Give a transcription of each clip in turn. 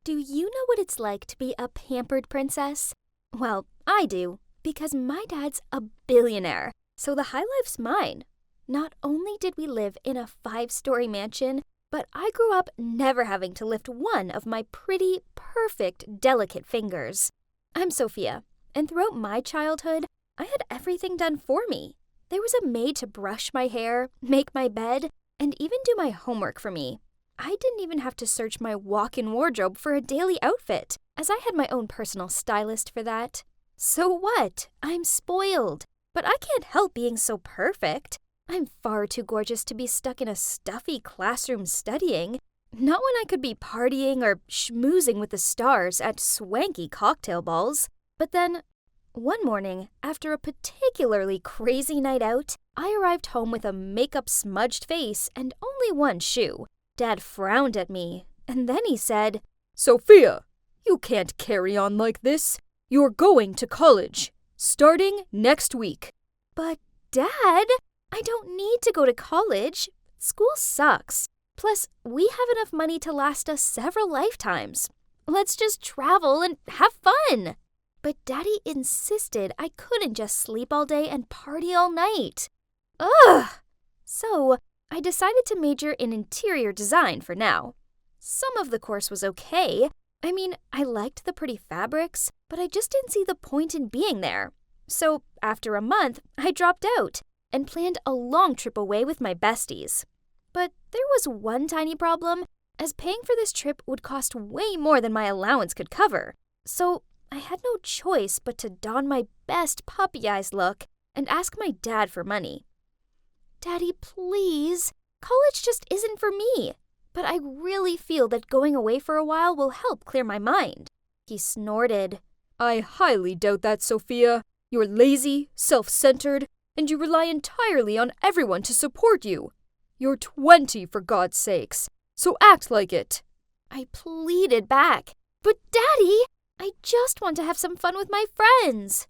Do you know what it's like to be a pampered princess? Well, I do, because my dad's a billionaire, so the high life's mine. Not only did we live in a 5-story mansion, but I grew up never having to lift one of my pretty, perfect, delicate fingers. I'm Sophia, and throughout my childhood, I had everything done for me. There was a maid to brush my hair, make my bed, and even do my homework for me. I didn't even have to search my walk-in wardrobe for a daily outfit, as I had my own personal stylist for that. So what? I'm spoiled. But I can't help being so perfect. I'm far too gorgeous to be stuck in a stuffy classroom studying. Not when I could be partying or schmoozing with the stars at swanky cocktail balls. But then, one morning, after a particularly crazy night out, I arrived home with a makeup-smudged face and only one shoe. Dad frowned at me, and then he said, "Sophia, you can't carry on like this. You're going to college, starting next week." "But, Dad, I don't need to go to college. School sucks. Plus, we have enough money to last us several lifetimes. Let's just travel and have fun." But Daddy insisted I couldn't just sleep all day and party all night. Ugh! So, I decided to major in interior design for now. Some of the course was okay. I mean, I liked the pretty fabrics, but I just didn't see the point in being there. So, after a month, I dropped out and planned a long trip away with my besties. But there was one tiny problem, as paying for this trip would cost way more than my allowance could cover. So, I had no choice but to don my best puppy eyes look and ask my dad for money. "Daddy, please. College just isn't for me. But I really feel that going away for a while will help clear my mind." He snorted. "I highly doubt that, Sophia. You're lazy, self-centered, and you rely entirely on everyone to support you. You're 20, for God's sakes, so act like it." I pleaded back. "But Daddy, I just want to have some fun with my friends."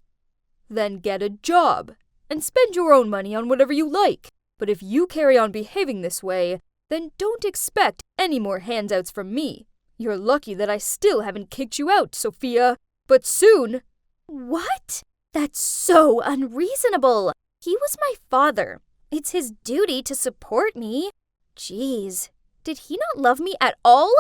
"Then get a job and spend your own money on whatever you like. But if you carry on behaving this way, then don't expect any more handouts from me. You're lucky that I still haven't kicked you out, Sophia. But soon—" "What? That's so unreasonable. He was my father. It's his duty to support me. Jeez, did he not love me at all?"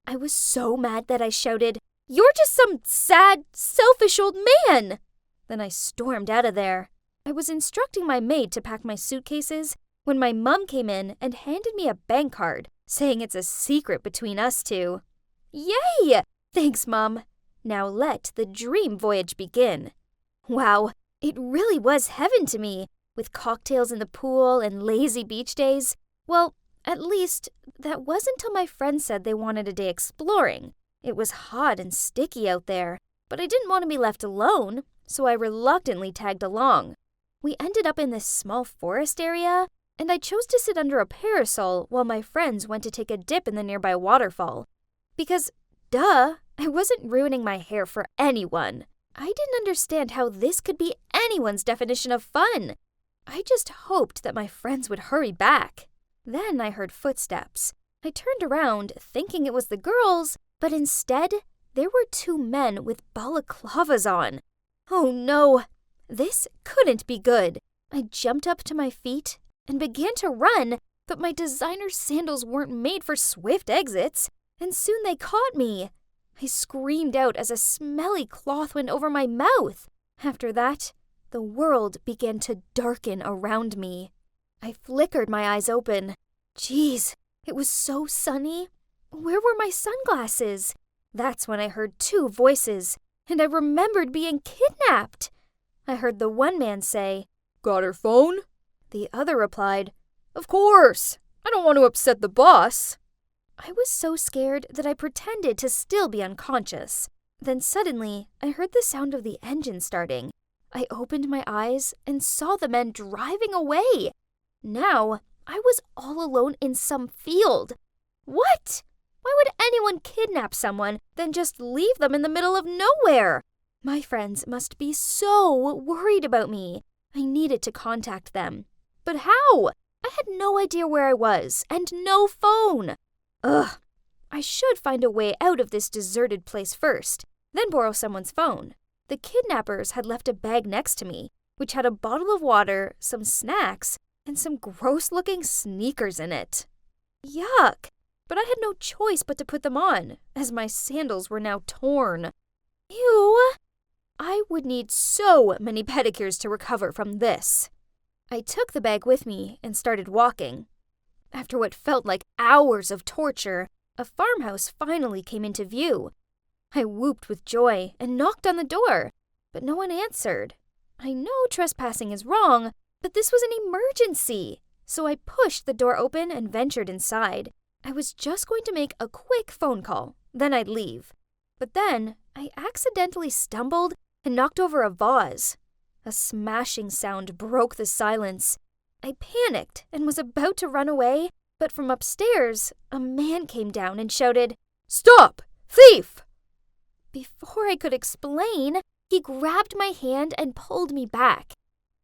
I was so mad that I shouted, "You're just some sad, selfish old man!" Then I stormed out of there. I was instructing my maid to pack my suitcases when my mom came in and handed me a bank card, saying it's a secret between us two. Yay! Thanks, Mom. Now let the dream voyage begin. Wow, it really was heaven to me, with cocktails in the pool and lazy beach days. Well, at least, that wasn't until my friends said they wanted a day exploring. It was hot and sticky out there, but I didn't want to be left alone, so I reluctantly tagged along. We ended up in this small forest area, and I chose to sit under a parasol while my friends went to take a dip in the nearby waterfall. Because, duh, I wasn't ruining my hair for anyone. I didn't understand how this could be anyone's definition of fun. I just hoped that my friends would hurry back. Then I heard footsteps. I turned around, thinking it was the girls, but instead, there were 2 men with balaclavas on. Oh no, this couldn't be good. I jumped up to my feet and began to run, but my designer sandals weren't made for swift exits, and soon they caught me. I screamed out as a smelly cloth went over my mouth. After that, the world began to darken around me. I flickered my eyes open. Geez, it was so sunny. Where were my sunglasses? That's when I heard 2 voices, and I remembered being kidnapped. I heard the one man say, "Got her phone?" The other replied, "Of course. I don't want to upset the boss." I was so scared that I pretended to still be unconscious. Then suddenly, I heard the sound of the engine starting. I opened my eyes and saw the men driving away. Now, I was all alone in some field. What? Why would anyone kidnap someone, then just leave them in the middle of nowhere? My friends must be so worried about me. I needed to contact them. But how? I had no idea where I was, and no phone. Ugh, I should find a way out of this deserted place first, then borrow someone's phone. The kidnappers had left a bag next to me, which had a bottle of water, some snacks, and some gross-looking sneakers in it. Yuck! But I had no choice but to put them on, as my sandals were now torn. Ew! I would need so many pedicures to recover from this. I took the bag with me and started walking. After what felt like hours of torture, a farmhouse finally came into view. I whooped with joy and knocked on the door, but no one answered. I know trespassing is wrong, but this was an emergency, so I pushed the door open and ventured inside. I was just going to make a quick phone call, then I'd leave. But then I accidentally stumbled and knocked over a vase. A smashing sound broke the silence. I panicked and was about to run away, but from upstairs, a man came down and shouted, "Stop! Thief!" Before I could explain, he grabbed my hand and pulled me back.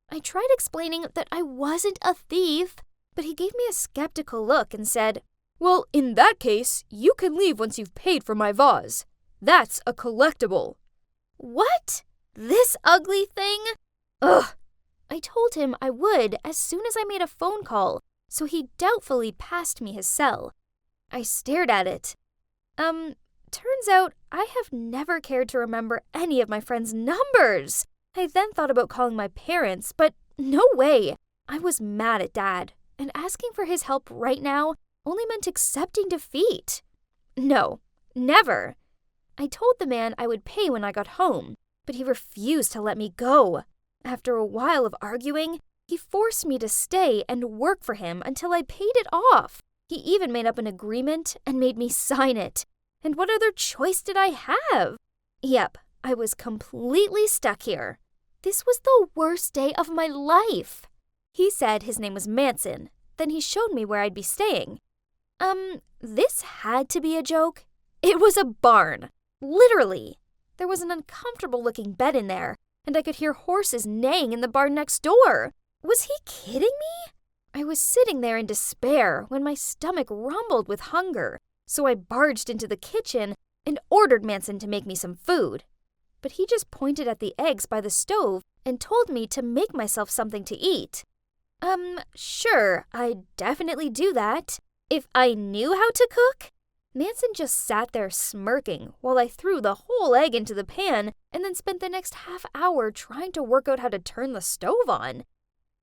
I tried explaining that I wasn't a thief, but he gave me a skeptical look and said, "Well, in that case, you can leave once you've paid for my vase. That's a collectible." What? This ugly thing? Ugh! I told him I would as soon as I made a phone call, so he doubtfully passed me his cell. I stared at it. Turns out I have never cared to remember any of my friends' numbers. I then thought about calling my parents, but no way. I was mad at Dad, and asking for his help right now only meant accepting defeat. No, never. I told the man I would pay when I got home, but he refused to let me go. After a while of arguing, he forced me to stay and work for him until I paid it off. He even made up an agreement and made me sign it. And what other choice did I have? Yep, I was completely stuck here. This was the worst day of my life. He said his name was Manson. Then he showed me where I'd be staying. This had to be a joke. It was a barn. Literally. There was an uncomfortable-looking bed in there, and I could hear horses neighing in the barn next door. Was he kidding me? I was sitting there in despair when my stomach rumbled with hunger, so I barged into the kitchen and ordered Manson to make me some food. But he just pointed at the eggs by the stove and told me to make myself something to eat. Sure, I'd definitely do that. If I knew how to cook? Manson just sat there smirking while I threw the whole egg into the pan and then spent the next half hour trying to work out how to turn the stove on.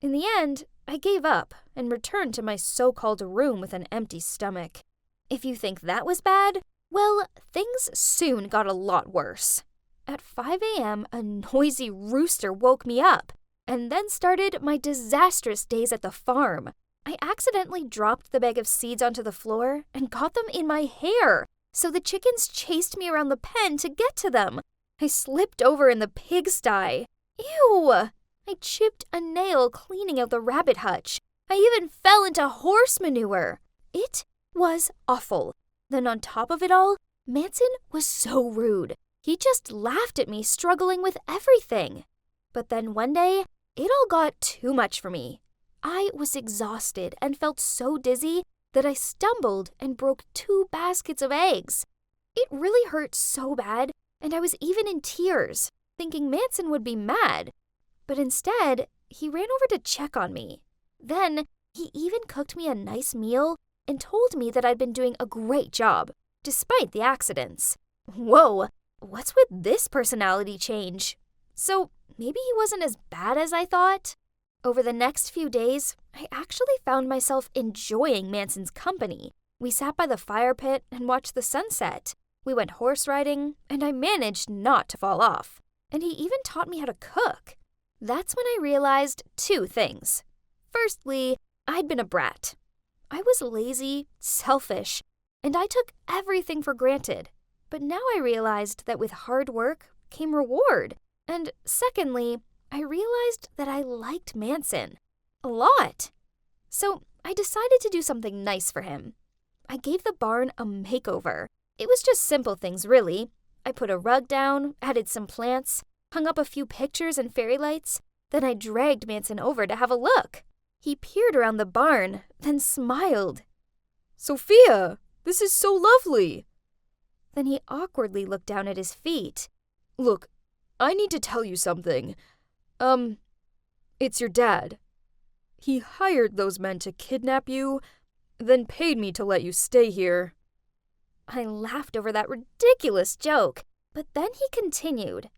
In the end, I gave up and returned to my so-called room with an empty stomach. If you think that was bad, well, things soon got a lot worse. At 5 a.m., a noisy rooster woke me up, and then started my disastrous days at the farm. I accidentally dropped the bag of seeds onto the floor and got them in my hair, so the chickens chased me around the pen to get to them. I slipped over in the pigsty. Ew! I chipped a nail cleaning out the rabbit hutch. I even fell into horse manure. It was awful. Then on top of it all, Manson was so rude. He just laughed at me struggling with everything. But then one day, it all got too much for me. I was exhausted and felt so dizzy that I stumbled and broke 2 baskets of eggs. It really hurt so bad, and I was even in tears, thinking Manson would be mad. But instead, he ran over to check on me. Then, he even cooked me a nice meal and told me that I'd been doing a great job, despite the accidents. Whoa, what's with this personality change? So, maybe he wasn't as bad as I thought? Over the next few days, I actually found myself enjoying Manson's company. We sat by the fire pit and watched the sunset. We went horse riding, and I managed not to fall off. And he even taught me how to cook. That's when I realized 2 things. Firstly, I'd been a brat. I was lazy, selfish, and I took everything for granted. But now I realized that with hard work came reward. And secondly, I realized that I liked Manson a lot. So I decided to do something nice for him. I gave the barn a makeover. It was just simple things, really. I put a rug down, added some plants, hung up a few pictures and fairy lights. Then I dragged Manson over to have a look. He peered around the barn, then smiled. "Sophia, This is so lovely. Then he awkwardly looked down at his feet. Look, I need to tell you something. It's your dad. He hired those men to kidnap you, then paid me to let you stay here. I laughed over that ridiculous joke, but then he continued.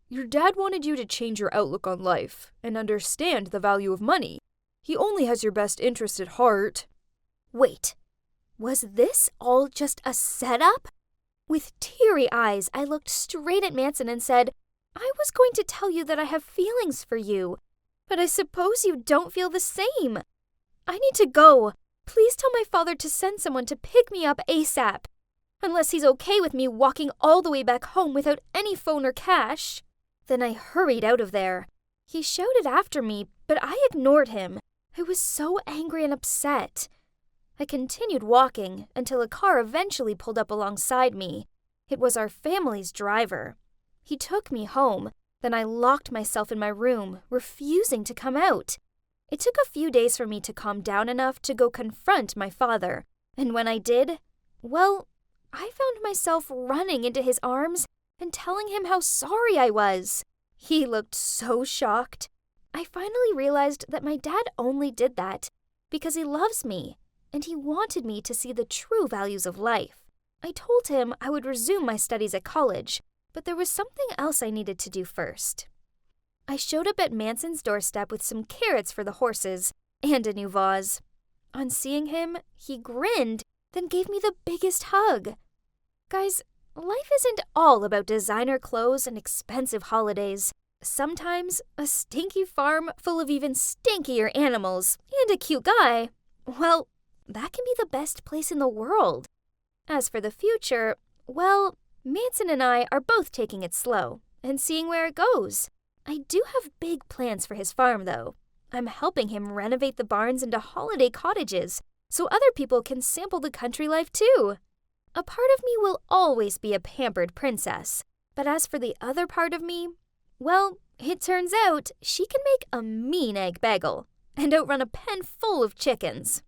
Your dad wanted you to change your outlook on life and understand the value of money. He only has your best interest at heart. Wait, was this all just a setup? With teary eyes, I looked straight at Manson and said, I was going to tell you that I have feelings for you, but I suppose you don't feel the same. I need to go. Please tell my father to send someone to pick me up ASAP, unless he's okay with me walking all the way back home without any phone or cash. Then I hurried out of there. He shouted after me, but I ignored him. I was so angry and upset. I continued walking until a car eventually pulled up alongside me. It was our family's driver. He took me home. Then I locked myself in my room, refusing to come out. It took a few days for me to calm down enough to go confront my father. And when I did, well, I found myself running into his arms and telling him how sorry I was. He looked so shocked. I finally realized that my dad only did that because he loves me, and he wanted me to see the true values of life. I told him I would resume my studies at college, but there was something else I needed to do first. I showed up at Manson's doorstep with some carrots for the horses and a new vase. On seeing him, he grinned, then gave me the biggest hug. Guys, life isn't all about designer clothes and expensive holidays. Sometimes a stinky farm full of even stinkier animals and a cute guy, well, that can be the best place in the world. As for the future, well, Manson and I are both taking it slow and seeing where it goes. I do have big plans for his farm, though. I'm helping him renovate the barns into holiday cottages so other people can sample the country life too. A part of me will always be a pampered princess, but as for the other part of me, well, it turns out she can make a mean egg bagel and outrun a pen full of chickens.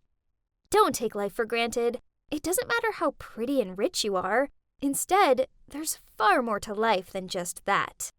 Don't take life for granted. It doesn't matter how pretty and rich you are. Instead, there's far more to life than just that.